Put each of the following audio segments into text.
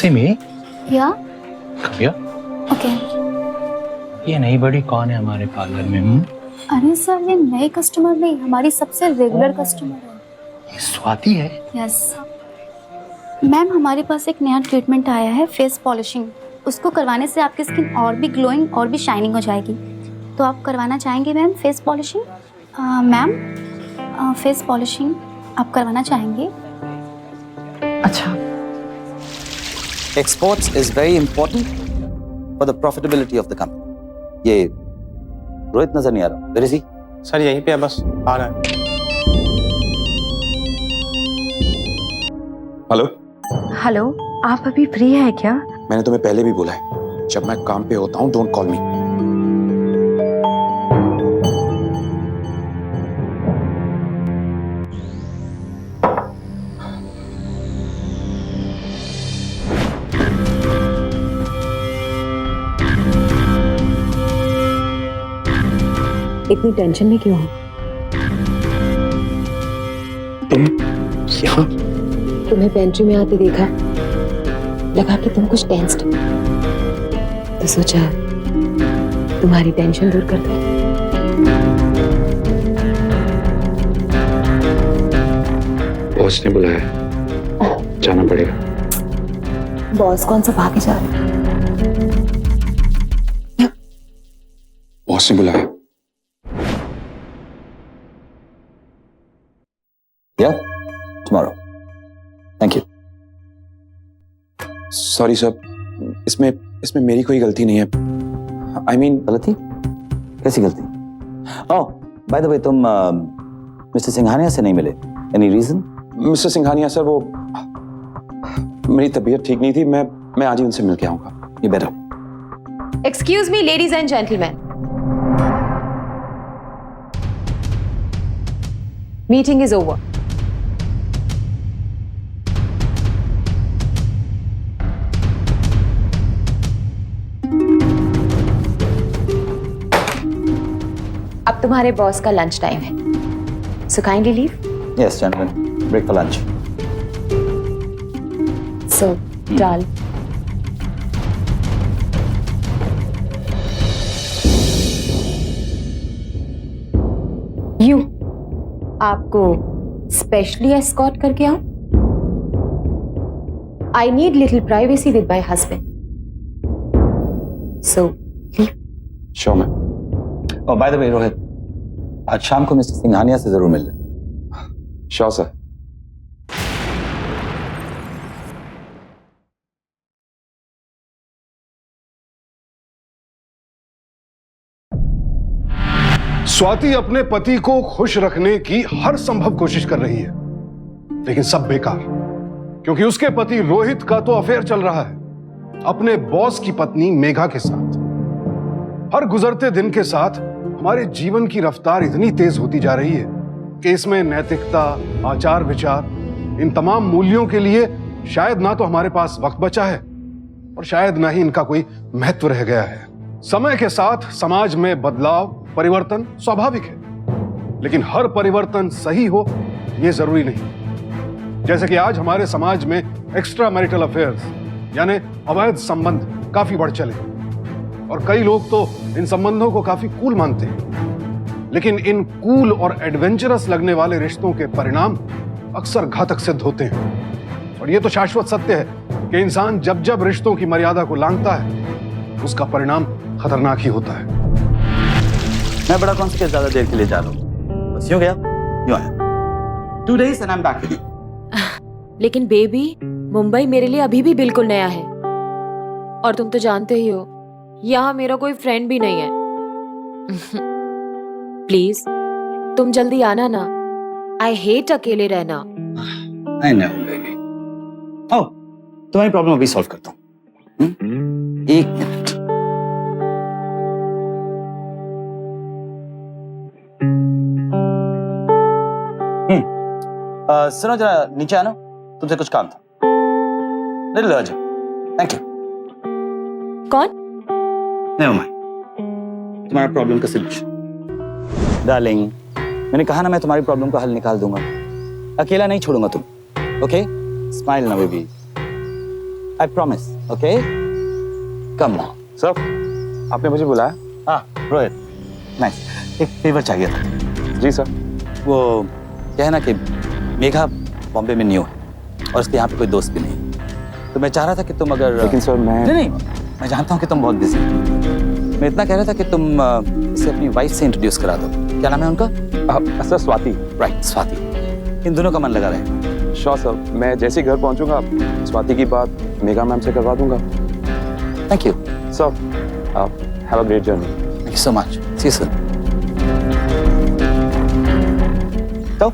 सिमी या कमिया ओके। ये नई बड़ी कौन है हमारे पार्लर में? अरे सर, ये नए कस्टमर नहीं, हमारी सबसे रेगुलर कस्टमर है। ये स्वाति है। यस मैम, हमारे पास एक नया ट्रीटमेंट आया है, फेस पॉलिशिंग। उसको करवाने से आपकी स्किन और भी ग्लोइंग और भी शाइनिंग हो जाएगी। तो आप करवाना चाहेंगे ma'am face polishing? Ma'am face polishing आप करवाना चाहेंगे? अच्छा, Exports is very important for the profitability of the company. ये रोहित नजर नहीं आ रहा। Where is he? सर यहीं पे है, बस आ रहा है। हेलो, हेलो, आप अभी फ्री हैं क्या? मैंने तुम्हें पहले भी बोला है, जब मैं काम पे होता हूँ डोंट कॉल मी। इतनी टेंशन में क्यों हो? तुम यहाँ? तुम्हें पेंट्री में आते देखा, लगा कि तुम कुछ टेंस्ड हो, तो सोचा तुम्हारी टेंशन दूर कर दूं। बॉस ने बुलाया, जाना पड़ेगा। बॉस कौन सा भागे जा रहे? बॉस ने बुलाया। Yeah, tomorrow. Thank you. Sorry sir, इसमें मेरी कोई गलती नहीं है। I mean, गलती? कैसी गलती? Oh, by the way, तुम मिस्टर सिंघानिया से नहीं मिले? Any reason? Mister Singhania sir, वो मेरी तबीयत ठीक नहीं थी, मैं आज ही उनसे मिल के आऊंगा। You better. Excuse me, ladies and gentlemen. Meeting is over. अब तुम्हारे बॉस का लंच टाइम है, so kindly leave. Yes, gentlemen. Break for lunch. So, डाल। You आपको स्पेशली एस्कॉर्ट करके आऊं? I need little privacy with my husband. So, leave. Sure ma'am. Oh, by the way, Rohit, आज शाम को मिस्टर सिंघानिया से जरूर मिल लें। Sure sir. स्वाति अपने पति को खुश रखने की हर संभव कोशिश कर रही है, लेकिन सब बेकार, क्योंकि उसके पति रोहित का तो अफेयर चल रहा है अपने बॉस की पत्नी मेघा के साथ। हर गुजरते दिन के साथ हमारे जीवन की रफ्तार इतनी तेज होती जा रही है कि इसमें नैतिकता, आचार विचार, इन तमाम मूल्यों के लिए शायद ना तो हमारे पास वक्त बचा है और शायद ना ही इनका कोई महत्व रह गया है। समय के साथ समाज में बदलाव, परिवर्तन स्वाभाविक है, लेकिन हर परिवर्तन सही हो यह जरूरी नहीं। जैसे कि आज हमारे समाज में एक्स्ट्रा मैरिटल अफेयर्स यानी अवैध संबंध काफी बढ़ चले और कई लोग तो इन संबंधों को काफी कूल मानते हैं, लेकिन इन कूल और एडवेंचरस लगने वाले रिश्तों के परिणाम अक्सर घातक सिद्ध होते हैं। और यह तो शाश्वत सत्य है कि इंसान जब जब रिश्तों की मर्यादा को लांघता है, उसका परिणाम खतरनाक ही होता है। मैं बड़ा कौन सी के ज्यादा देर के लिए जा रहा हूँ, बस यूं गया यूं आया। 2 days and I'm back with you. लेकिन बेबी, मुंबई मेरे लिए अभी भी बिल्कुल नया है और तुम तो जानते ही हो यहाँ मेरा कोई फ्रेंड भी नहीं है। प्लीज तुम जल्दी आना ना, आई हेट अकेले रहना। I know, baby. Oh, तुम्हारी प्रॉब्लम अभी सॉल्व करता हूँ। 1 मिनट। सुनो जरा, नीचे आना, तुमसे कुछ काम था। Little urgent. Thank you. कौन? Never mind. तुम्हारा प्रॉब्लम का सलूशन। डार्लिंग, मैंने कहा ना मैं तुम्हारी प्रॉब्लम का हल निकाल दूंगा। अकेला नहीं छोड़ूंगा तुम। ओके? स्माइल ना baby. I promise. Okay? Come now. Sir आपने मुझे बुलाया? हाँ रोहित, नाइस। एक फेवर चाहिए था। जी सर। वो क्या है ना कि मेघा बॉम्बे में न्यू है और उसके यहाँ पे कोई दोस्त भी नहीं, तो मैं चाह रहा था कि तुम अगर लेकिन सर नहीं, मैं जानता हूँ कि तुम बहुत बिजी हो। मैं इतना कह रहा था कि तुम इसे अपनी वाइफ से इंट्रोड्यूस करा दो। क्या नाम है उनका? सर स्वाति। राइट, स्वाति। इन दोनों का मन लगा रहे। श्योर सर, मैं जैसे ही घर पहुंचूंगा स्वाति की बात मेघा मैम से करवा दूंगा। Thank you sir, have a great journey. Thank you so much. See you soon. तो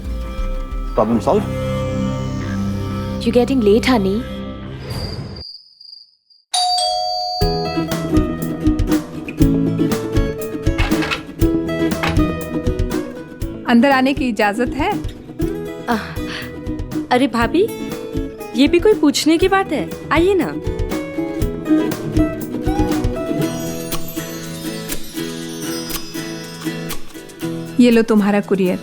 problem solve. You getting late honey? अंदर आने की इजाजत है? अरे भाभी, ये भी कोई पूछने की बात है? आइए ना। ये लो तुम्हारा कुरियर।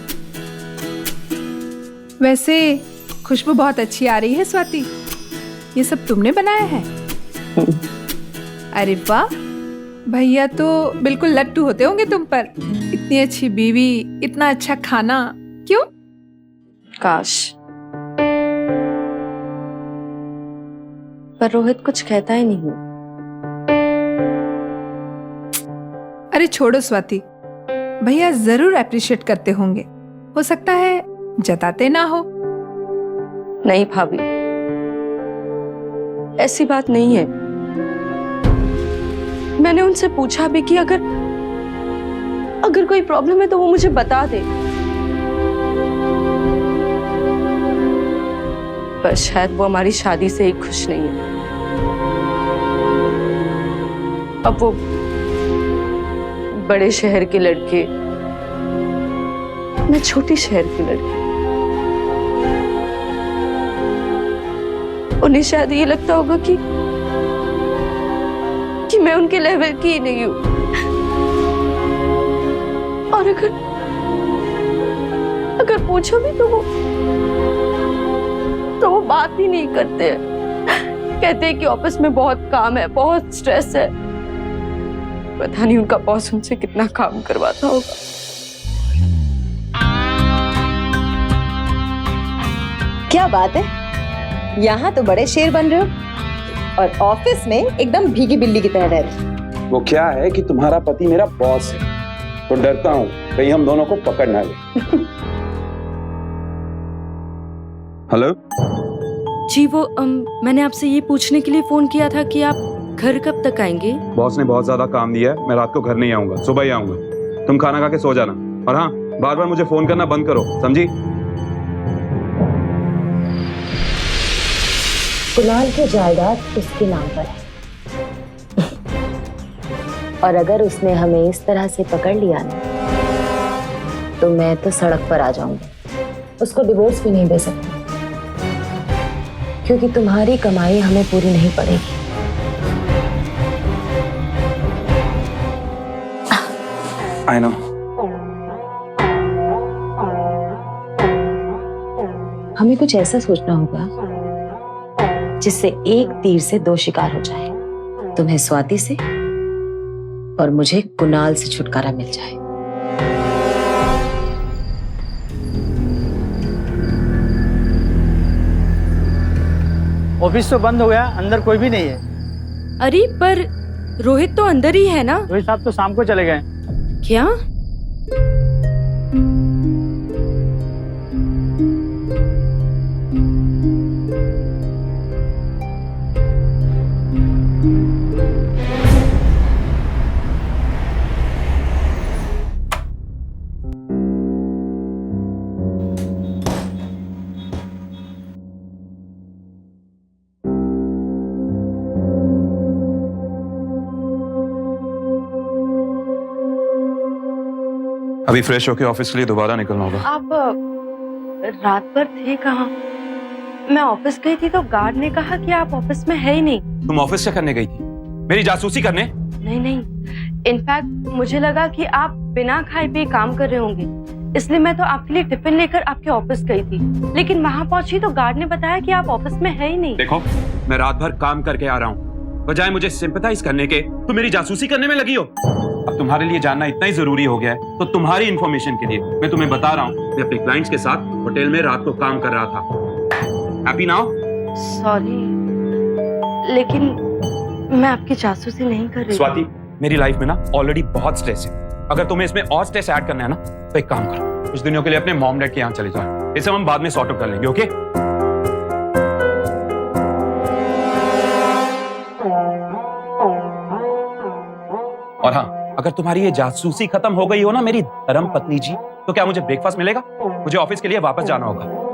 वैसे खुशबू बहुत अच्छी आ रही है स्वाति। ये सब तुमने बनाया है? अरे वाह, भैया तो बिल्कुल लट्टू होते होंगे तुम पर। इतनी अच्छी बीवी, इतना अच्छा खाना। क्यों? काश। पर रोहित कुछ कहता ही नहीं। अरे छोड़ो स्वाति, भैया जरूर अप्रिशिएट करते होंगे। हो सकता है जताते ना हो। नहीं भाभी, ऐसी बात नहीं है। मैंने उनसे पूछा भी कि अगर कोई प्रॉब्लम है तो वो मुझे बता दे। पर शायद वो हमारी शादी से ही खुश नहीं है। अब वो बड़े शहर के लड़के, मैं छोटी शहर की लड़की। उन्हें शायद ये लगता होगा कि मैं उनके लेवल की ही नहीं हूं। और अगर पूछो भी तो वो बात ही नहीं करते हैं। कहते हैं कि ऑफिस में बहुत काम है, बहुत स्ट्रेस है। पता नहीं उनका बॉस उनसे कितना काम करवाता होगा। क्या बात है, यहाँ तो बड़े शेर बन रहे हो और ऑफिस में एकदम भीगी बिल्ली की तरह रह रहे हो। वो क्या है कि तुम्हारा पति मेरा बॉस है, तो डरता हूँ कहीं हम दोनों को पकड़ ना ले। हेलो जी, वो मैंने आपसे ये पूछने के लिए फोन किया था कि आप घर कब तक आएंगे? बॉस ने बहुत ज्यादा काम दिया है, मैं रात को घर नहीं आऊंगा, सुबह ही आऊंगा। तुम खाना खा के सो जाना, और हाँ, बार बार मुझे फोन करना बंद करो, समझी? कुणाल की जायदाद उसके नाम पर है और अगर उसने हमें इस तरह से पकड़ लिया ना, तो मैं तो सड़क पर आ जाऊंगी। उसको डिवोर्स भी नहीं दे सकती, क्योंकि तुम्हारी कमाई हमें पूरी नहीं पड़ेगी। I know. हमें कुछ ऐसा सोचना होगा जिससे एक तीर से दो शिकार हो जाए। तुम्हें स्वाति से और मुझे कुणाल से छुटकारा मिल जाए। ऑफिस तो बंद हो गया, अंदर कोई भी नहीं है। अरे पर रोहित तो अंदर ही है ना? रोहित साहब तो शाम को चले गए। क्या? अभी फ्रेश होके ऑफिस के लिए दोबारा निकलना होगा। आप रात भर थे कहाँ? मैं ऑफिस गई थी तो गार्ड ने कहा कि आप ऑफिस में है ही नहीं। तुम ऑफिस क्या करने गई थी? मेरी जासूसी करने? नहीं, इनफैक्ट मुझे लगा कि आप बिना खाए पिए काम कर रहे होंगे, इसलिए मैं तो आपके लिए टिफिन लेकर आपके ऑफिस गई थी, लेकिन वहां पहुंची तो गार्ड ने बताया कि आप ऑफिस में है ही नहीं। देखो, मैं रात भर काम करके आ रहा हूँ, बजाय मुझे सिंपैथाइज करने के तुम मेरी जासूसी करने में लगी हो। अब तुम्हारे लिए जानना इतना ही जरूरी हो गया है, तो तुम्हारी इंफॉर्मेशन के लिए मैं तुम्हें बता रहा हूँ, मैं अपने क्लाइंट्स के साथ होटल में रात को काम कर रहा था। Happy now? सॉरी, लेकिन मैं आपकी जासूसी नहीं कर रही। स्वाति, मेरी लाइफ में ना ऑलरेडी बहुत स्ट्रेस है। अगर तुम्हें इसमें और स्ट्रेस ऐड करना है ना, तो एक काम करो, कुछ दिनों के लिए अपने मॉम डैड के यहाँ चले जाओ। इसे हम बाद में सॉर्ट आउट कर लेंगे, ओके? और हाँ, अगर तुम्हारी ये जासूसी खत्म हो गई हो ना मेरी धर्म पत्नी जी, तो क्या मुझे ब्रेकफास्ट मिलेगा? मुझे ऑफिस के लिए वापस जाना होगा।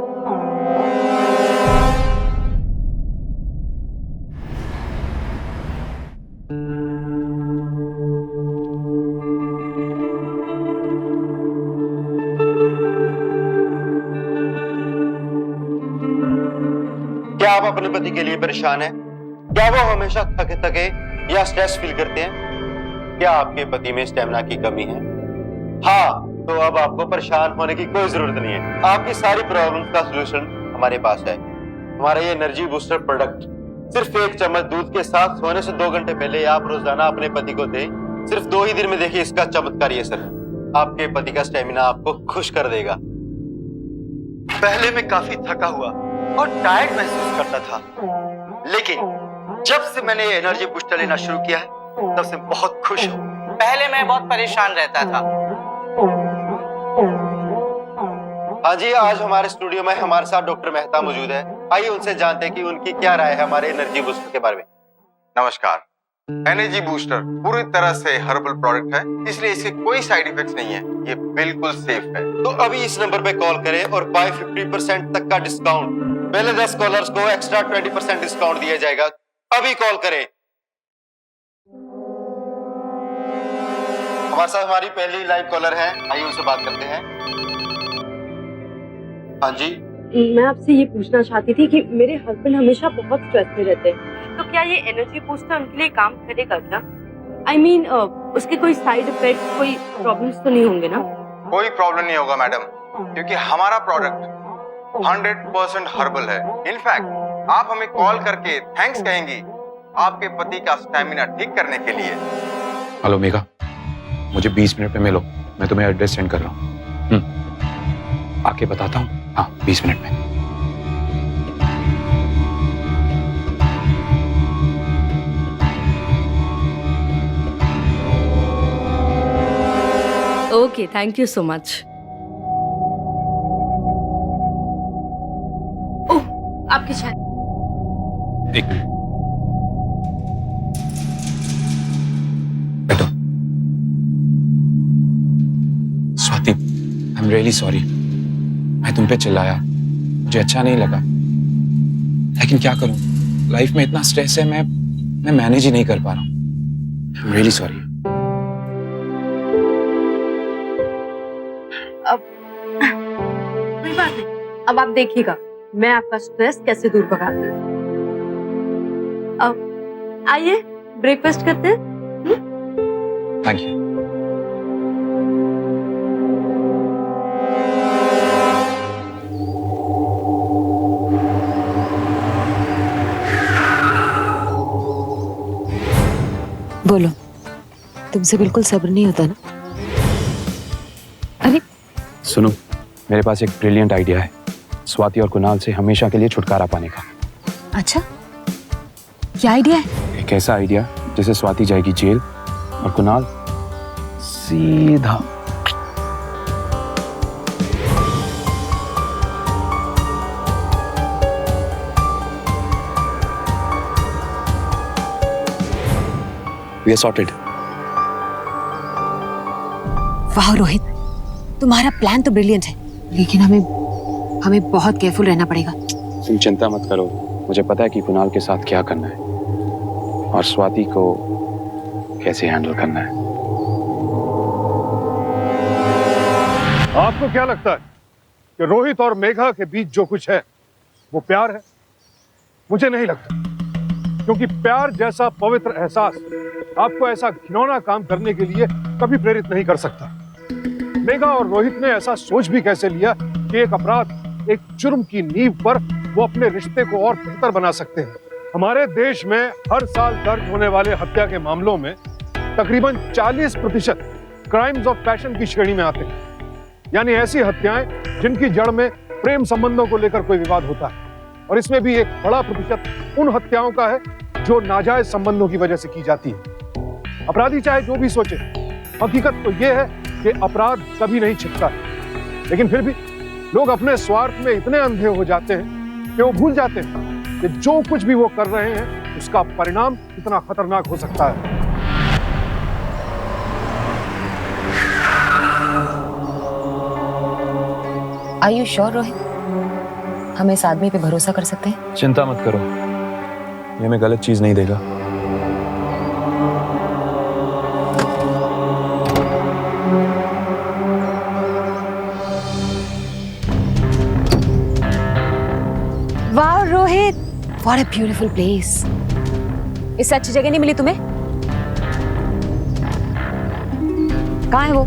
क्या आप अपने पति के लिए परेशान हैं? क्या वो हमेशा थके थके या स्ट्रेस फील करते हैं? क्या आपके पति में स्टेमिना की कमी है? हाँ, तो अब आपको परेशान होने की कोई जरूरत नहीं है। आपकी सारी प्रॉब्लम्स का सलूशन हमारे पास है। हमारा ये एनर्जी बूस्टर प्रोडक्ट सिर्फ 1 चम्मच दूध के साथ सोने से 2 घंटे पहले आप रोजाना अपने पति को दें। सिर्फ 2 ही दिन में देखिए इसका चमत्कार। ये सर, आपके पति का स्टेमिना आपको खुश कर देगा। पहले मैं काफी थका हुआ और टायर्ड महसूस करता था, लेकिन जब से मैंने ये एनर्जी बूस्टर लेना शुरू किया है, तब से बहुत खुश हूँ। पहले मैं बहुत परेशान रहता था। हाँ जी, आज हमारे स्टूडियो में हमारे साथ डॉक्टर मेहता मौजूद है। आइए उनसे जानते हैं कि उनकी क्या राय है हमारे एनर्जी बूस्टर के बारे में। नमस्कार। एनर्जी बूस्टर पूरी तरह से हर्बल प्रोडक्ट है, इसलिए इसके कोई साइड इफेक्ट्स नहीं है। ये बिल्कुल सेफ है। तो अभी इस नंबर पे कॉल करें और बाय 50% तक का डिस्काउंट, पहले 10 कॉलर्स को एक्स्ट्रा 20% डिस्काउंट दिया जाएगा। अभी कॉल करें। हमारे साथ हमारी पहली लाइव कॉलर है, आइए उनसे बात करते हैं। हाँ जी, मैं आपसे ये पूछना चाहती थी कि मेरे हस्बैंड हमेशा बहुत स्ट्रेस में रहते हैं, तो क्या ये एनर्जी बूस्टर उनके लिए काम करेगा क्या? I mean, उसके कोई साइड इफेक्ट, कोई प्रॉब्लम्स तो नहीं होंगे ना? कोई प्रॉब्लम नहीं होगा मैडम, क्योंकि हमारा प्रोडक्ट 100% हर्बल है। इनफैक्ट आप हमें कॉल करके थैंक्स कहेंगी आपके पति का स्टैमिना ठीक करने के लिए। हेलो मेघा, मुझे 20 मिनट में मिलो, मैं तुम्हें एड्रेस सेंड कर रहा हूँ। आके बताता हूँ। हाँ, 20 मिनट में। Okay, thank you so much. Oh, आपकी चाय। एक मिनट, बैठो। Swati, I am really sorry, मैं तुम पे चिल्लाया, मुझे अच्छा नहीं लगा, लेकिन क्या करूं, लाइफ में इतना स्ट्रेस है, मैं मैनेज ही नहीं कर पा रहा हूं। आई एम रियली सॉरी। अब कोई बात नहीं, अब आप देखिएगा मैं आपका स्ट्रेस कैसे दूर भगाती हूँ। अब आइए ब्रेकफास्ट करते हैं। Thank you. बोलो, तुमसे बिल्कुल सब्र नहीं होता ना? अरे सुनो, मेरे पास एक ब्रिलियंट आइडिया है स्वाति और कुणाल से हमेशा के लिए छुटकारा पाने का। अच्छा, क्या आइडिया है? एक ऐसा आइडिया जिससे स्वाति जाएगी जेल और कुणाल सीधा We are sorted. वाह रोहित, तुम्हारा प्लान तो ब्रिलियंट है, लेकिन हमें बहुत केयरफुल रहना पड़ेगा। तुम चिंता मत करो, मुझे पता है कि कुणाल के साथ क्या करना है और स्वाति को कैसे हैंडल करना है। आपको क्या लगता है कि रोहित और मेघा के बीच जो कुछ है वो प्यार है? मुझे नहीं लगता, क्योंकि प्यार जैसा पवित्र एहसास आपको ऐसा घिनौना काम करने के लिए कभी प्रेरित नहीं कर सकता। मेघा और रोहित ने ऐसा सोच भी कैसे लिया कि एक अपराध, एक जुर्म की नींव पर वो अपने रिश्ते को और बेहतर बना सकते हैं। हमारे देश में हर साल दर्ज होने वाले हत्या के मामलों में तकरीबन 40% क्राइम्स ऑफ पैशन की श्रेणी में आते हैं, यानी ऐसी हत्याएं जिनकी जड़ में प्रेम संबंधों को लेकर कोई विवाद होता है। और इसमें भी एक बड़ा प्रतिशत उन हत्याओं का है जो नाजायज संबंधों की वजह से की जाती है। अपराधी चाहे जो भी सोचे, हकीकत तो यह है कि अपराध कभी नहीं छिपता है, लेकिन फिर भी लोग अपने स्वार्थ में इतने अंधे हो जाते हैं कि वो भूल जाते हैं कि जो कुछ भी वो कर रहे हैं उसका परिणाम कितना खतरनाक हो सकता है। Are you sure, Rohit? हम इस आदमी पे भरोसा कर सकते हैं? चिंता मत करो, ये मैं गलत चीज नहीं देगा। वाह Rohit, what a beautiful place. इससे अच्छी जगह नहीं मिली तुम्हें? कहाँ है वो?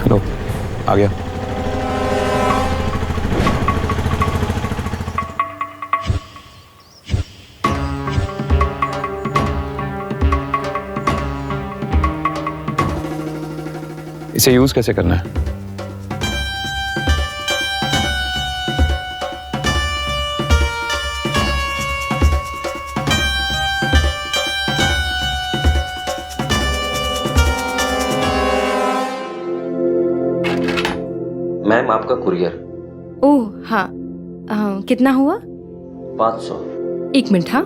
लो, आ गया। इसे यूज कैसे करना है? मैम आपका कुरियर। ओह हाँ, कितना हुआ? 500। 1 मिनट। हाँ,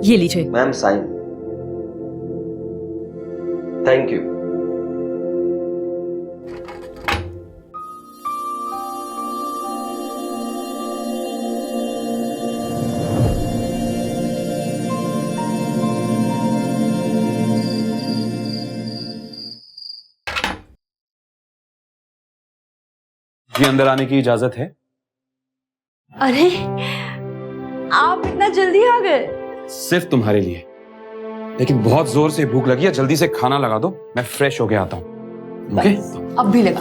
ये लीजिए। Ma'am sign. Thank you. जी अंदर आने की इजाजत है? अरे आप इतना जल्दी आ गए? सिर्फ तुम्हारे लिए, लेकिन बहुत जोर से भूख लगी है, जल्दी से खाना लगा दो, मैं फ्रेश होके आता हूँ। ओके? अब भी लगा।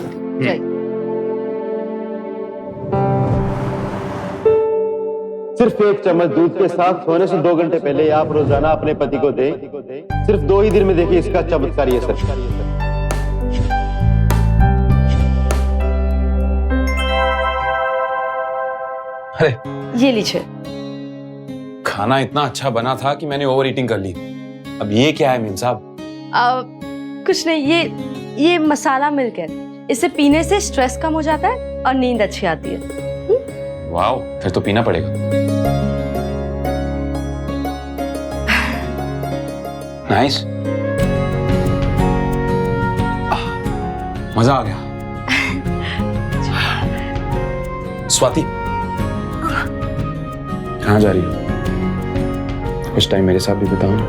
सिर्फ 1 चम्मच दूध के साथ सोने से 2 घंटे पहले आप रोजाना अपने पति को दें। सिर्फ 2 ही दिन में देखिए इसका चमत्कार। ये सर, अरे ये लीजिए। खाना इतना अच्छा बना था कि मैंने ओवर ईटिंग कर ली। अब ये क्या है मीम साहब? कुछ नहीं, ये मसाला मिल्क है। इसे पीने से स्ट्रेस कम हो जाता है और नींद अच्छी आती है। वाओ, फिर तो पीना पड़ेगा। नाइस, मजा आ गया। स्वाति, कहाँ जा रही हो? कुछ टाइम मेरे साथ भी बिताओ ना।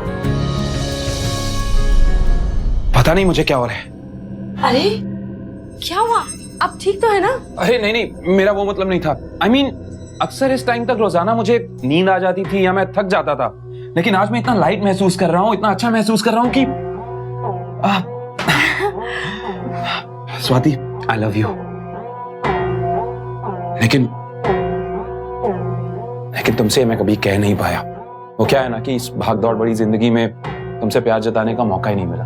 पता नहीं मुझे क्या हो रहा है। अरे क्या हुआ? अब ठीक तो है ना? अरे नहीं नहीं, मेरा वो मतलब नहीं था। I mean, अक्सर इस टाइम तक रोजाना मुझे नींद आ जाती थी या मैं थक जाता था, लेकिन आज मैं इतना लाइट महसूस कर रहा हूँ, इतना अच्छा महसूस कर रहा हूँ कि स्वाति, I love you। लेकिन तुमसे मैं कभी कह नहीं पाया। वो क्या है ना कि इस भागदौड़ बड़ी जिंदगी में तुमसे प्यार जताने का मौका ही नहीं मिला।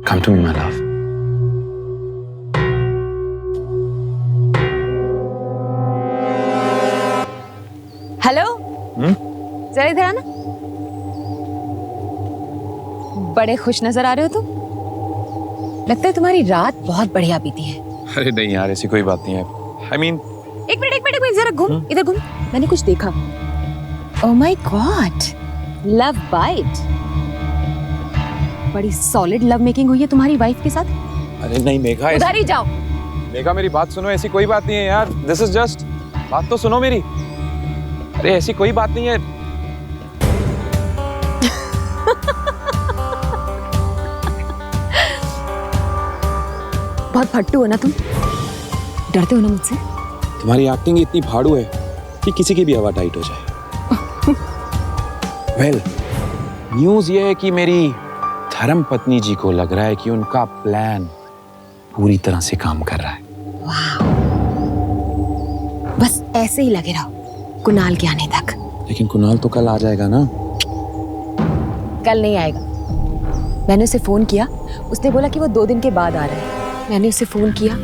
Come to me, my love। Hello, जरा इधर आना। बड़े खुश नजर आ रहे हो तुम। लगता है तुम्हारी रात बहुत बढ़िया बीती है। अरे नहीं यार, ऐसी कोई बात नहीं है। I mean, एक मिनट जरा घूम, इधर घूम। मैंने कुछ देखा। Oh my god, love bite. बड़ी सॉलिड लव मेकिंग हुई है तुम्हारी वाइफ के साथ। अरे नहीं मेघा, उधर ही जाओ। मेघा मेरी बात सुनो, ऐसी कोई बात नहीं है यार। दिस इज जस्ट, बात तो सुनो मेरी। अरे ऐसी कोई बात नहीं है। बहुत फट्टू हो ना तुम, डरते हो ना मुझसे? तुम्हारी एक्टिंग इतनी फाड़ू है कि किसी की भी हवा टाइट हो जाए। वेल, न्यूज ये है कि मेरी धर्म पत्नी जी को लग रहा है कि उनका प्लान पूरी तरह से काम कर रहा है। बस ऐसे ही लगे रहो कुणाल के आने तक। लेकिन कुणाल तो कल आ जाएगा ना? कल नहीं आएगा। मैंने उसे फोन किया, उसने बोला कि वो 2 दिन के बाद आ रहा है। मैंने उसे फोन किया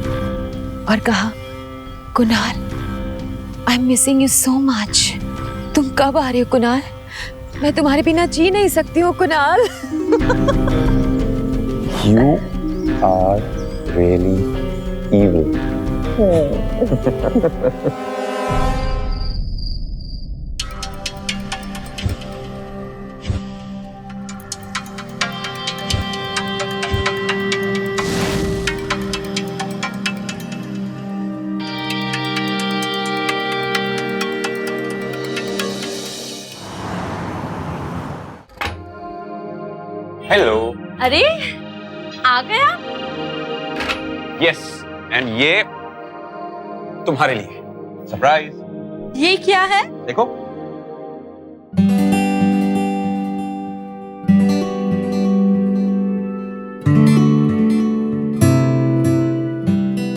और कहा, Kunal, I am missing you so much. तुम कब आ रहे हो कुणाल? मैं तुम्हारे बिना जी नहीं सकती हूँ Kunal. You are really evil. Hello. अरे आ गया? यस, एंड ये तुम्हारे लिए सरप्राइज। ये क्या है? देखो।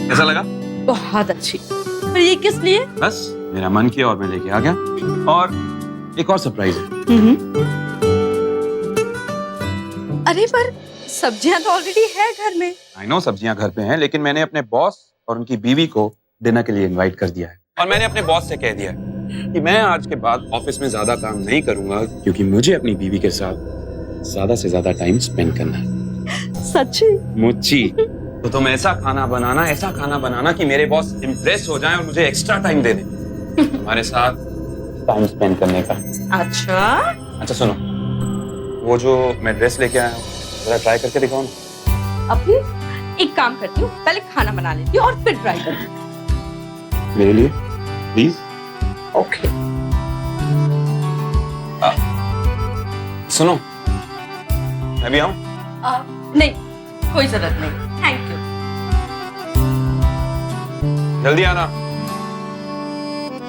कैसा लगा? बहुत अच्छी। पर ये किस लिए? बस मेरा मन किया और मैं लेके आ गया। और एक और सरप्राइज है। अरे पर सब्जियां तो ऑलरेडी है घर में। आई नो सब्जियां घर पे हैं, लेकिन मैंने अपने बॉस और उनकी बीवी को डिनर के लिए इनवाइट कर दिया है। और मैंने अपने बॉस से कह दिया है कि मैं आज के बाद ऑफिस में ज्यादा काम नहीं करूंगा, क्योंकि मुझे अपनी बीवी के साथ ज्यादा से ज्यादा टाइम स्पेंड करना है। सच्ची? मुच्ची। तो तुम ऐसा खाना बनाना कि मेरे बॉस इम्प्रेस हो जाएं और मुझे एक्स्ट्रा टाइम दे दें तुम्हारे साथ टाइम स्पेंड करने का। अच्छा सुनो, वो जो मैं ड्रेस लेके आया हूँ जरा ट्राई करके दिखाओ ना। अभी एक काम करती हूँ, पहले खाना बना लेती हूँ और फिर ट्राई करती हूँ। मेरे लिए प्लीज। ओके। सुनो, मैं भी आऊं? नहीं, कोई जरूरत नहीं, थैंक यू। जल्दी आना।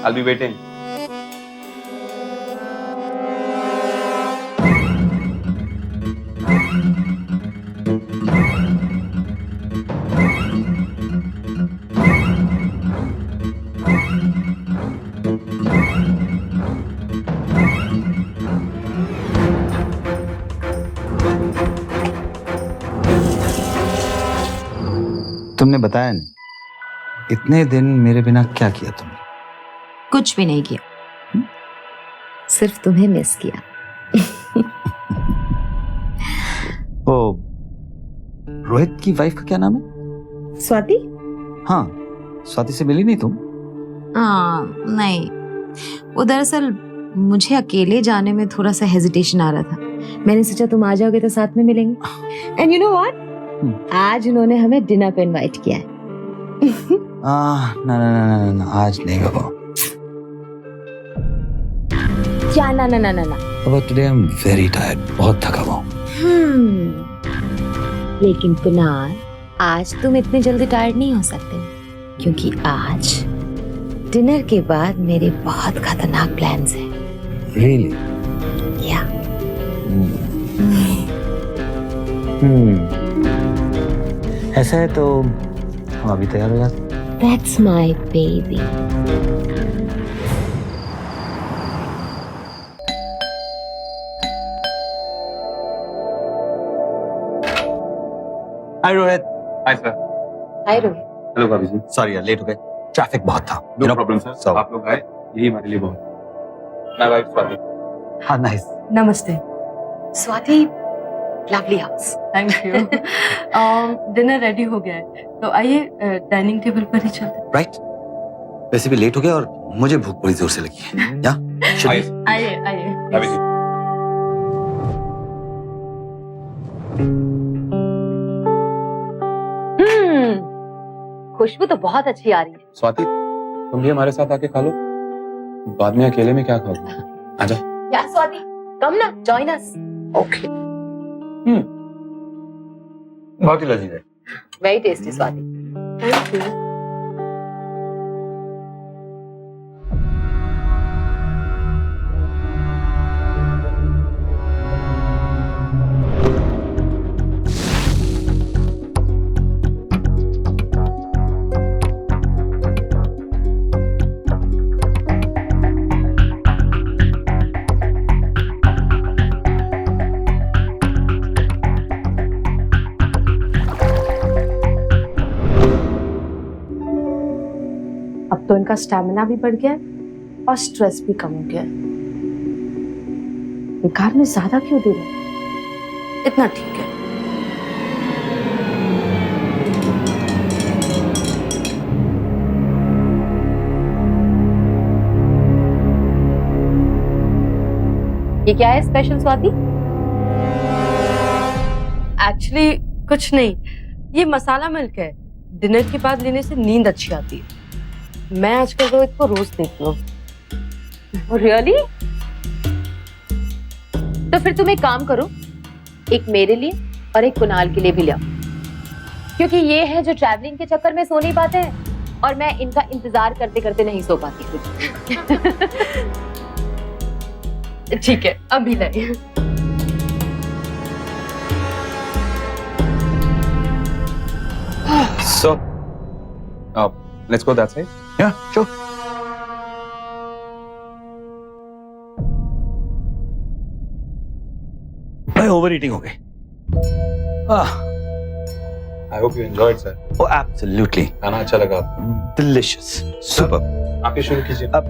I'll be waiting. तुमने बताया नहीं, इतने दिन मेरे बिना क्या किया तुमने? कुछ भी नहीं किया, सिर्फ तुम्हें मिस किया। वो रोहित की वाइफ का क्या नाम है? स्वाति? हाँ, स्वाति से मिली नहीं तुम? हाँ नहीं, वो दरअसल मुझे अकेले जाने में थोड़ा सा हेजिटेशन आ रहा था। मैंने सोचा तुम आ जाओगे तो साथ में मिलेंगे। एंड यू नो व्हाट, आज उन्होंने हमें डिनर पे इनवाइट किया है। ना, आज नहीं बाबा। क्या ना? बाबा, today I am very tired, बहुत थका हुआ हूँ। लेकिन कुणाल, आज तुम इतने जल्दी टायर्ड नहीं हो सकते, क्योंकि आज डिनर के बाद मेरे बहुत खतरनाक प्लान्स हैं। Really? या ऐसा है तो हम अभी तैयार हो जाते। That's my baby. Hi Rohit. Hi sir. Hi Rohit. Hello भाभी जी। सॉरी यार, लेट हो गए, ट्रैफिक बहुत था। नो प्रॉब्लम सर, आप लोग आए, यही हमारे लिए बहुत। My wife Swati. हाँ, नाइस। नमस्ते। Swati, lovely house. Thank you. Dinner ready हो गया है, तो आइए डाइनिंग टेबल पर ही चलते हैं। राइट, वैसे भी लेट हो गया और मुझे भूख बड़ी जोर से लगी है। या आइए। भाभी जी। खुशबू तो बहुत अच्छी आ रही है। स्वाति, तुम भी हमारे साथ आके खा लो, बाद में अकेले में क्या खाओगे? आजा। यार स्वाति, कम ना, जॉइन अस। ओके। बहुत ही लजीज है। Very tasty Swati. Thank you. तो इनका स्टैमिना भी बढ़ गया है और स्ट्रेस भी कम हो गया है। बेकार में ज्यादा क्यों दे रहे? इतना ठीक है। ये क्या है स्पेशल स्वाति? एक्चुअली कुछ नहीं, ये मसाला मिल्क है। डिनर के बाद लेने से नींद अच्छी आती है। मैं आजकल रोहित को रोज देखती हूँ। रियली? तो फिर तुम एक काम करो, एक मेरे लिए और एक कुणाल के लिए भी लाओ, क्योंकि ये है जो ट्रैवलिंग के चक्कर में सो नहीं पाते हैं और मैं इनका इंतजार करते करते नहीं सो पाती कुछ। ठीक है, अभी नहीं। So, let's go that side. Yeah, sure. भाई ओवर ईटिंग हो गई। I hope you enjoyed, sir. Oh, absolutely. खाना अच्छा लगा आपको? Delicious. Super. आप ही शुरू कीजिए। अब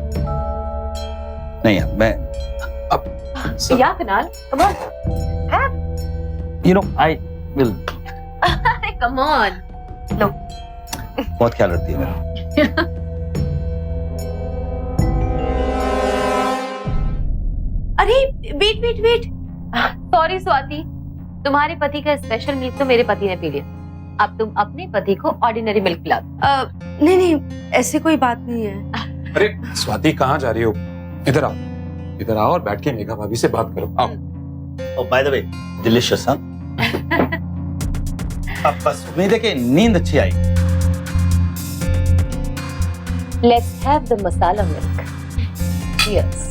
नहीं है, मैं या Kunal, come on. you know I will Come on. लो। बहुत ख्याल रखती है मेरा। अरे wait wait wait, sorry Swati, तुम्हारे पति का स्पेशल मिल्क तो मेरे पति ने पी लिया, अब तुम अपने पति को ऑर्डिनरी मिल्क पिला दो। नहीं नहीं, ऐसी कोई बात नहीं है। अरे स्वाति कहाँ जा रही हो? इधर आओ, इधर आओ और बैठ के मेघा भाभी से बात करो। आओ। Oh, by the way, delicious, हाँ? अब बस उम्मीद है कि नींद अच्छी आई। Let's have the masala milk. Yes.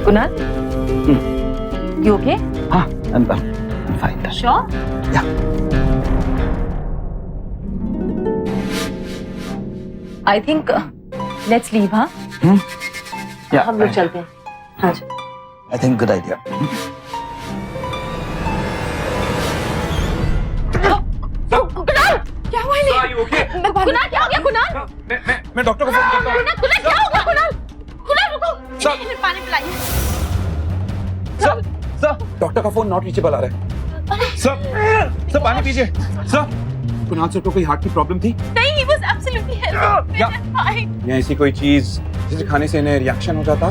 Kunal, you okay? हाँ, I'm fine. Sure? Yeah. I think let's leave, हाँ? Yeah. हम लोग चलते हैं। हाँ जी। I think good idea. क्या हुआ इन्हें? Are you okay? कुणाल क्या हो गया कुणाल? मैं डॉक्टर को फोन करता हूँ। कुणाल क्या हो गया कुणाल? कुणाल रुको, इन्हें पानी पिलाइए। सर, डॉक्टर का फोन नॉट रीचेबल आ रहा है। सर पानी पीजिए। सर, कुणाल सर को कोई हार्ट की प्रॉब्लम थी? नहीं, he was absolutely healthy. या ऐसी कोई चीज जिसे खाने से इन्हें रिएक्शन हो जाता?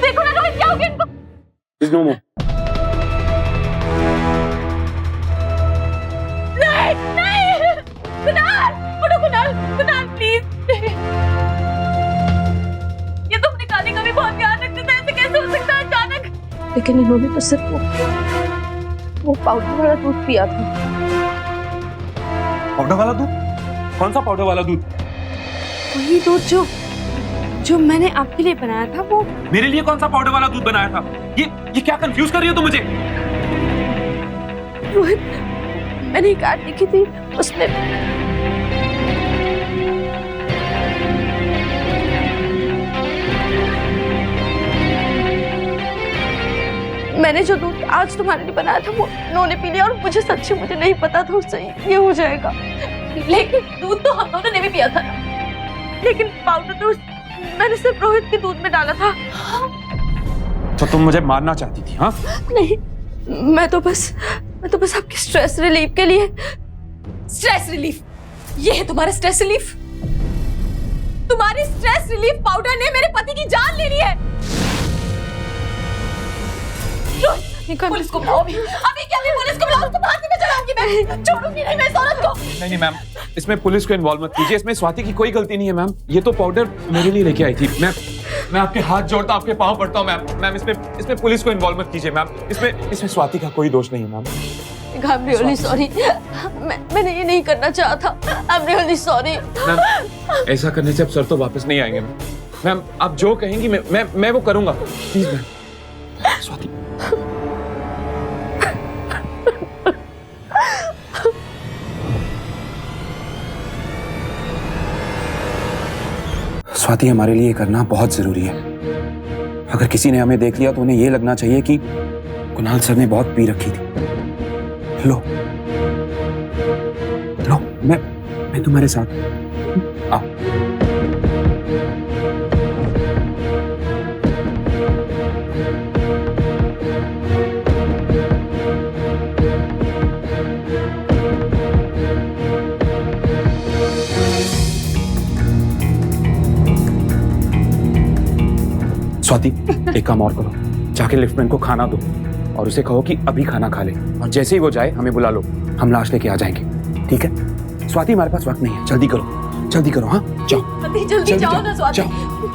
देखो ना रोहित, क्या हो गया इनको? There's no more. नहीं, कुणाल, उठो कुणाल, कुणाल प्लीज। ये तो अपने खाने का भी बहुत ध्यान रखते थे, ऐसे कैसे हो सकता है अचानक? लेकिन इन्होंने तो सिर्फ वो पाउडर वाला दूध पिया था। पाउडर वाला दूध? कौन सा पाउडर वाला दूध? वही दूध जो मैंने आपके लिए बनाया था। वो मेरे लिए कौन सा पाउडर वाला दूध बनाया था? ये क्या कंफ्यूज कर रही हो तुम मुझे? रोहित, मैंने एक ऐड लिखी थी, उसमें मैंने जो दूध आज तुम्हारे लिए बनाया था वो उन्होंने पी लिया और मुझे सच्ची मुझे नहीं पता था उससे ये हो जाएगा। लेकिन दूध तो हम दोनों ने भी पिया था ना। लेकिन पाउडर तो मैंने सिर्फ रोहित के दूध में डाला था। तो तुम मुझे मारना चाहती थी? हाँ नहीं, मैं तो बस आपके स्ट्रेस रिलीफ के लिए। Stress relief? ये है तुम्हारा स्ट्रेस रिलीफ? तुम्हारी स्ट्रेस रिलीफ पाउडर ने मेरे पति की जान ले ली है। पुलिस को बुलाओ अभी क्या पुलिस को बुलाओ, उसको फांसी पे चढ़ाऊंगी मैं, छोड़ूंगी नहीं मैं इस औरत को। नहीं मैम, इसमें पुलिस को इन्वॉल्व मत कीजिए, इसमें स्वाति की कोई गलती नहीं है मैम। ये तो पाउडर मेरे लिए लेके आई थी। मैं आपके हाथ जोड़ता, आपके पाँव पड़ता हूँ मैम। इसमें पुलिस को इन्वॉल्व मत कीजिए मैम। इसमें स्वाति का कोई दोष नहीं है मैम। I'm really sorry. मैंने ये नहीं करना चाहा था। I'm really sorry. मैम, ऐसा करने से अब सर तो वापस नहीं आएंगे मैम। आप जो कहेंगी मैं वो करूंगा। Please ma'am. स्वाति स्वाति, हमारे लिए करना बहुत जरूरी है। अगर किसी ने हमें देख लिया तो उन्हें यह लगना चाहिए कि कुणाल सर ने बहुत पी रखी थी। लो लो, मैं तुम्हारे साथ आओ। स्वाति, एक काम और करो, जाके लिफ्टमैन को खाना दो और उसे कहो कि अभी खाना खा ले, और जैसे ही वो जाए हमें बुला लो, हम लाश लेके आ जाएंगे। ठीक है स्वाति, हमारे पास वक्त नहीं है, जल्दी करो। हाँ जाओ, जल्दी जाओ ना स्वाति। जाओ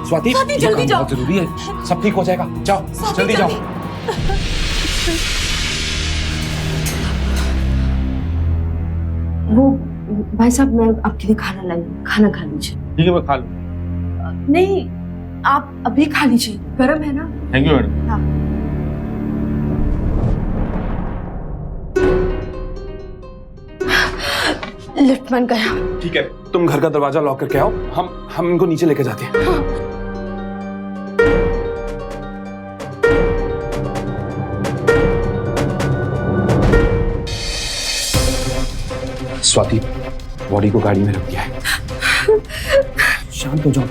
स्वाति, स्वाति, ये जल्दी काम जाओ। बहुत जरूरी है, सब ठीक हो जाएगा। जाओ जल्दी जाओ। वो भाई साहब, मैं आपके लिए खाना लाई, खाना खा लीजिए। ठीक है, मैं खा लूँ। नहीं, आप अभी खा लीजिए, गरम है ना। Thank you madam. हाँ। लिफ्ट बंद गया। ठीक है, तुम घर का दरवाजा लॉक करके आओ, हम इनको नीचे लेके जाते हैं। स्वाति, बॉडी को गाड़ी में रख दिया है। शांत हो जाओ,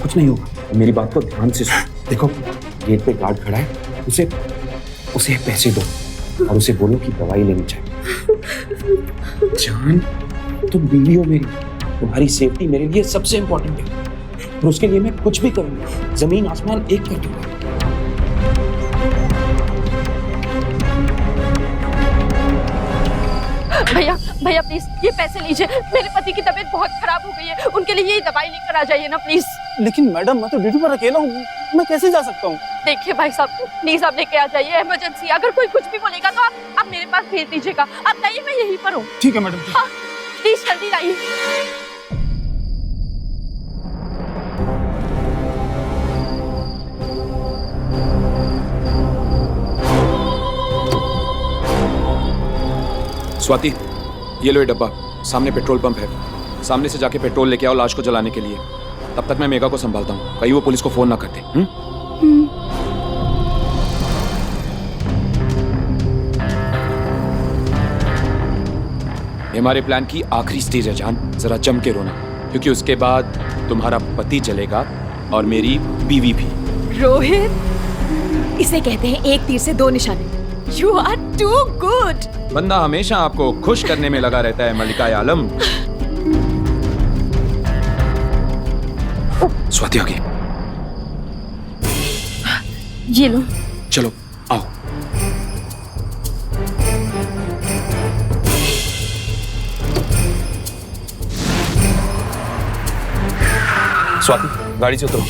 कुछ नहीं होगा। मेरी बात को ध्यान से सुनो। देखो, गेट पे गार्ड खड़ा है, उसे पैसे दो और उसे बोलो कि दवाई लेनी चाहिए। जान, तुम बीवी हो मेरी, तुम्हारी सेफ्टी मेरे लिए सबसे इंपॉर्टेंट है, और उसके लिए मैं कुछ भी करूंगा, जमीन आसमान एक कर दूंगा। भैया प्लीज ये पैसे लीजिए, मेरे पति की तबीयत बहुत खराब हो गई है, उनके लिए ये दवाई लेकर आ जाइए ना प्लीज। लेकिन मैडम, मैं तो ड्यूटी पर अकेला हूँ, मैं कैसे जा सकता हूँ? देखिए भाई साहब, प्लीज आप लेके आ जाइए, इमरजेंसी। अगर कोई कुछ भी बोलेगा तो आप मेरे पास भेज दीजिएगा। आप लाइए, मैं यहीं पर हूँ। ठीक है मैडम। हाँ प्लीज जल्दी लाइए। स्वाति, ये लो ये डब्बा, सामने पेट्रोल पंप है, सामने से जाके पेट्रोल लेके आओ लाश को जलाने के लिए। तब तक मैं मेघा को संभालता हूँ, कहीं वो पुलिस को फोन ना करते। ये हमारे प्लान की आखिरी स्टेज है जान, जरा जम के रोना, क्योंकि उसके बाद तुम्हारा पति चलेगा और मेरी बीवी भी। रोहित, इसे कहते हैं एक तीर से दो निशाने। You are too good. बंदा हमेशा आपको खुश करने में लगा रहता है मलिका आलम। स्वाति आ गई। ये लो। चलो आओ। स्वाति, गाड़ी से उतरो।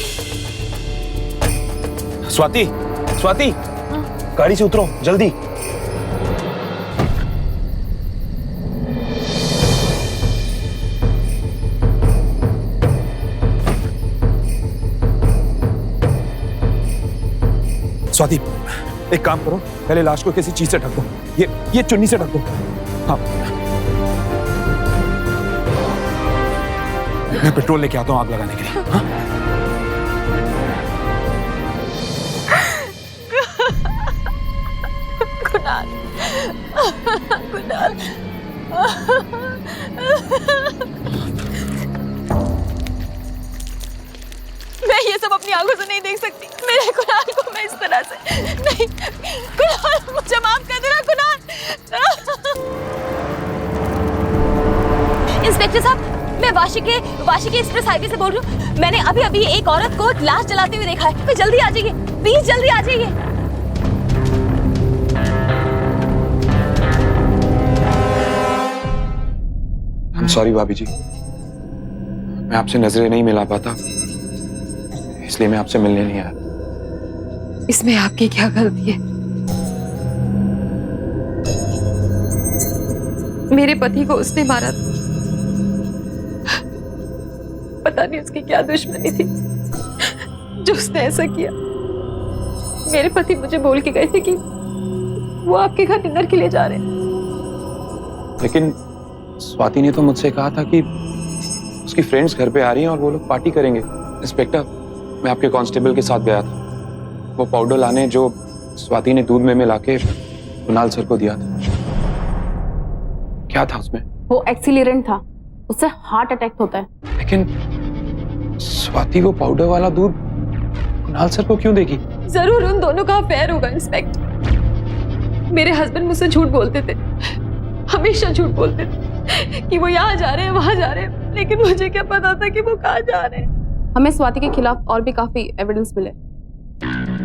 स्वाति, गाड़ी से उतरो जल्दी। स्वाति, एक काम करो, पहले लाश को किसी चीज से ढक दो, ये चुन्नी से ढक दो। हाँ, मैं पेट्रोल लेके आता हूँ आग लगाने के लिए। हाँ? कुणाल, मैं ये सब अपनी आंखों से नहीं देख सकती। मेरे कुणाल को मैं इस तरह से नहीं। कुणाल, मुझे माफ कर देना कुणाल। इंस्पेक्टर साहब, मैं वाशी के एक्सप्रेस हाईवे से बोल रही हूँ। मैंने अभी एक औरत को लाश जलाते हुए देखा है। जल्दी आ जाइए प्लीज, जल्दी आ जाइए। सॉरी भाभी जी, मैं आपसे नजरें नहीं मिला पाता, इसलिए मैं आपसे मिलने नहीं आया। इसमें आपकी क्या गलती है? मेरे पति को उसने मारा था। पता नहीं उसकी क्या दुश्मनी थी जो उसने ऐसा किया। मेरे पति मुझे बोल के गए थे कि वो आपके घर डिनर के लिए जा रहे हैं। लेकिन स्वाति ने तो मुझसे कहा था कि उसकी फ्रेंड्स घर पे आ रही हैं और वो लोग पार्टी करेंगे, इंस्पेक्टर, मैं आपके कांस्टेबल के साथ गया था। वो पाउडर लाने जो स्वाति ने दूध में मिला के कुणाल सर को दिया था। क्या था उसमें? वो एक्सीलरेंट था, उससे हार्ट अटैक होता है। लेकिन स्वाति वो पाउडर वाला दूध कुणाल सर को क्यों देगी? जरूर उन दोनों का अफेयर होगा इंस्पेक्टर। मेरे हस्बैंड मुझसे झूठ बोलते थे, हमेशा झूठ बोलते थे कि वो यहाँ जा रहे हैं वहां जा रहे हैं, लेकिन मुझे क्या पता था कि वो कहाँ जा रहे हैं। हमें स्वाति के खिलाफ और भी काफी एविडेंस मिले।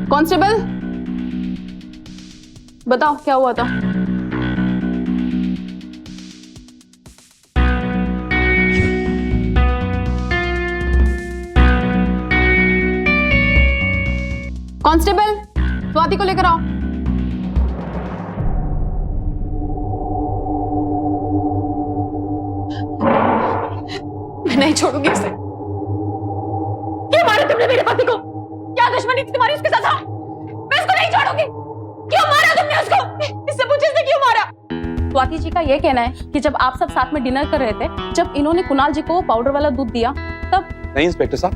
कांस्टेबल, बताओ क्या हुआ था? कांस्टेबल, स्वाति को लेकर आओ। मैं नहीं छोड़ूंगी उसे। क्यों मारा तुमने मेरे पति को? क्या दुश्मनी थी तुम्हारी उसके साथ? हाँ? मैं उसको नहीं छोड़ूंगी। क्यों मारा तुमने उसको? इससे पूछे इसने क्यों मारा? स्वाति जी का यह कहना है कि जब आप सब साथ में डिनर कर रहे थे, जब इन्होंने कुणाल जी को वो पाउडर वाला दूध दिया, तब। नहीं इंस्पेक्टर साहब,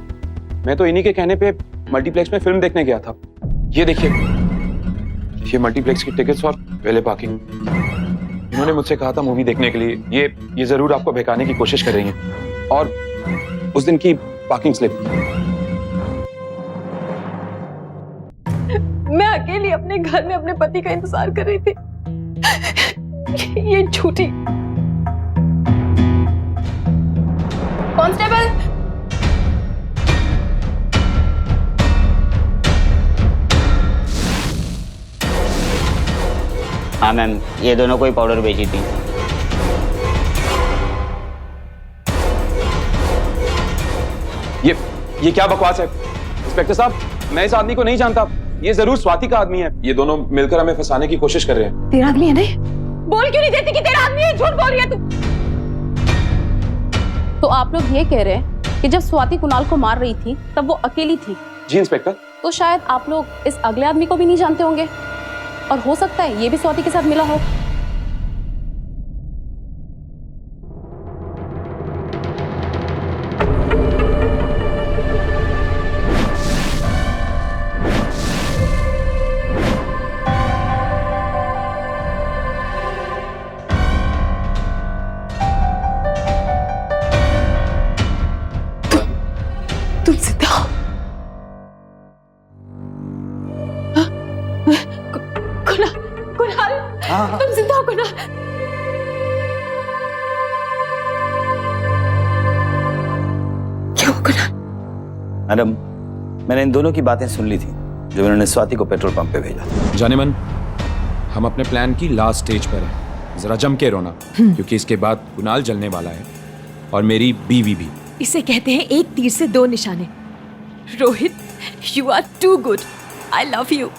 मैं तो इन्हीं के कहने पे मल्टीप्लेक्स में फिल्म देखने गया था। ये देखिए, ये मल्टीप्लेक्स की टिकट्स और पहले पार्किंग। इन्होंने मुझसे कहा था मूवी देखने के लिए। ये जरूर आपको बहकाने की कोशिश कर रही हैं। और उस दिन की पार्किंग स्लिप। मैं अकेली अपने घर में अपने पति का इंतजार कर रही थी। ये झूठी। कांस्टेबल, हाँ मैम, ये दोनों को ही पाउडर बेची थी। ये क्या बकवास है इंस्पेक्टर साहब? मैं इस आदमी को नहीं जानता। ये जरूर स्वाति का आदमी है। ये दोनों मिलकर हमें फंसाने की कोशिश कर रहे हैं। तेरा आदमी है नहीं? बोल क्यों नहीं देती कि तेरा आदमी है? झूठ बोल रही है तू। तो आप लोग ये कह रहे हैं कि जब स्वाति कुणाल को मार रही थी तब वो अकेली थी? जी इंस्पेक्टर। तो शायद आप लोग इस अगले आदमी को भी नहीं जानते होंगे, और हो सकता है ये भी स्वाति के साथ मिला हो। तुम सीधा कुणाल, तुम जिंदा हो कुणाल। क्यों कुणाल? मैडम, मैंने इन दोनों की बातें सुन ली थी जब इन्होंने स्वाति को पेट्रोल पंप पे भेजा। जाने मन, हम अपने प्लान की लास्ट स्टेज पर हैं। जरा जम के रोना, क्योंकि इसके बाद कुणाल जलने वाला है और मेरी बीवी भी। इसे कहते हैं एक तीर से दो निशाने। Rohit, you are too good. I love you.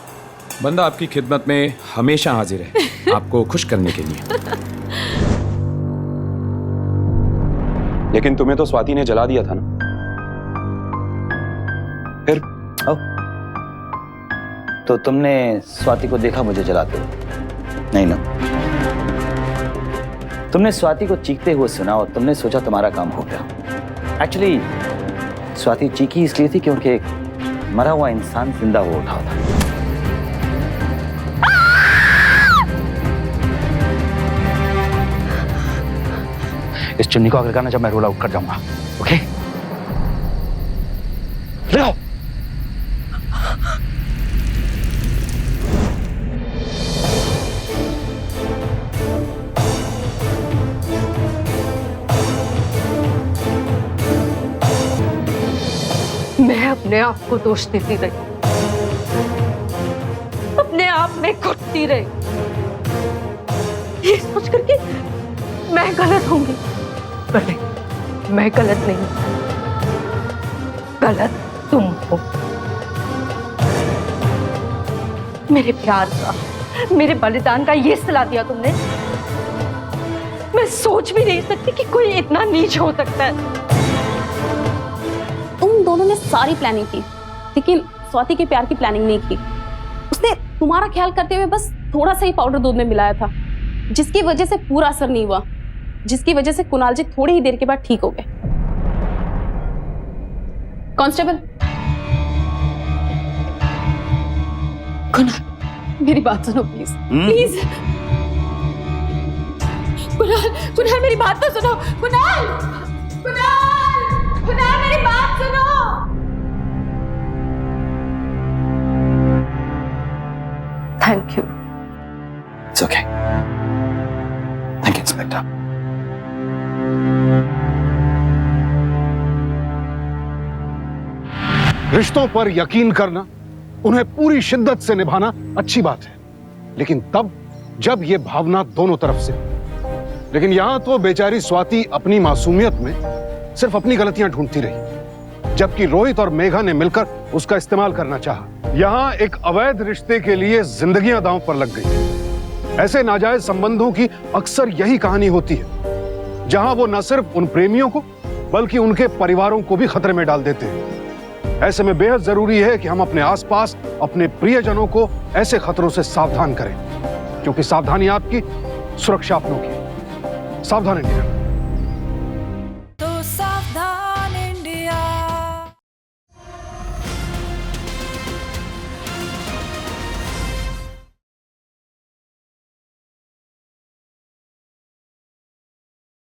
बंदा आपकी खिदमत में हमेशा हाजिर है, आपको खुश करने के लिए। लेकिन तुम्हें तो स्वाति ने जला दिया था ना? फिर तो तुमने स्वाति को देखा मुझे जलाते हुए? नहीं ना। तुमने स्वाति को चीखते हुए सुना और तुमने सोचा तुम्हारा काम हो गया। एक्चुअली स्वाति चीखी इसलिए थी क्योंकि एक मरा हुआ इंसान जिंदा हो उठा था। इस चुन्नी को अगर गाना जब मैं रोल आउट कर जाऊंगा, ओके? ले मैं अपने आप को दोष देती रही, अपने आप में घुटती रही, ये सोच करके मैं गलत होंगी। पर नहीं, मैं गलत नहीं, गलत तुम हो। मेरे प्यार का, मेरे बलिदान का ये सिला दिया तुमने। मैं सोच भी नहीं सकती कि कोई इतना नीच हो सकता है। तुम दोनों ने सारी प्लानिंग की, लेकिन स्वाति के प्यार की प्लानिंग नहीं की। उसने तुम्हारा ख्याल करते हुए बस थोड़ा सा ही पाउडर दूध में मिलाया था, जिसकी वजह से पूरा असर नहीं हुआ, जिसकी वजह से कुणाल जी थोड़ी ही देर के बाद ठीक हो गए। कांस्टेबल, कुणाल, मेरी बात सुनो प्लीज, प्लीज। कुणाल, कुणाल मेरी बात तो सुनो। कुणाल, कुणाल, कुणाल मेरी बात सुनो। Thank you. It's okay. Thank you inspector. रिश्तों पर यकीन करना, उन्हें पूरी शिद्दत से निभाना अच्छी बात है, लेकिन तब जब यह भावना दोनों तरफ से। लेकिन यहां तो बेचारी स्वाति अपनी मासूमियत में सिर्फ अपनी गलतियां ढूंढती रही, जबकि रोहित और मेघा ने मिलकर उसका इस्तेमाल करना चाहा। यहां एक अवैध रिश्ते के लिए जिंदगियां दांव पर लग गई। ऐसे नाजायज संबंधों की अक्सर यही कहानी होती है, जहां वो न सिर्फ उन प्रेमियों को बल्कि उनके परिवारों को भी खतरे में डाल देते हैं। ऐसे में बेहद जरूरी है कि हम अपने आसपास अपने प्रियजनों को ऐसे खतरों से सावधान करें, क्योंकि सावधानी आपकी, सुरक्षा अपनों की। सावधानी रखें।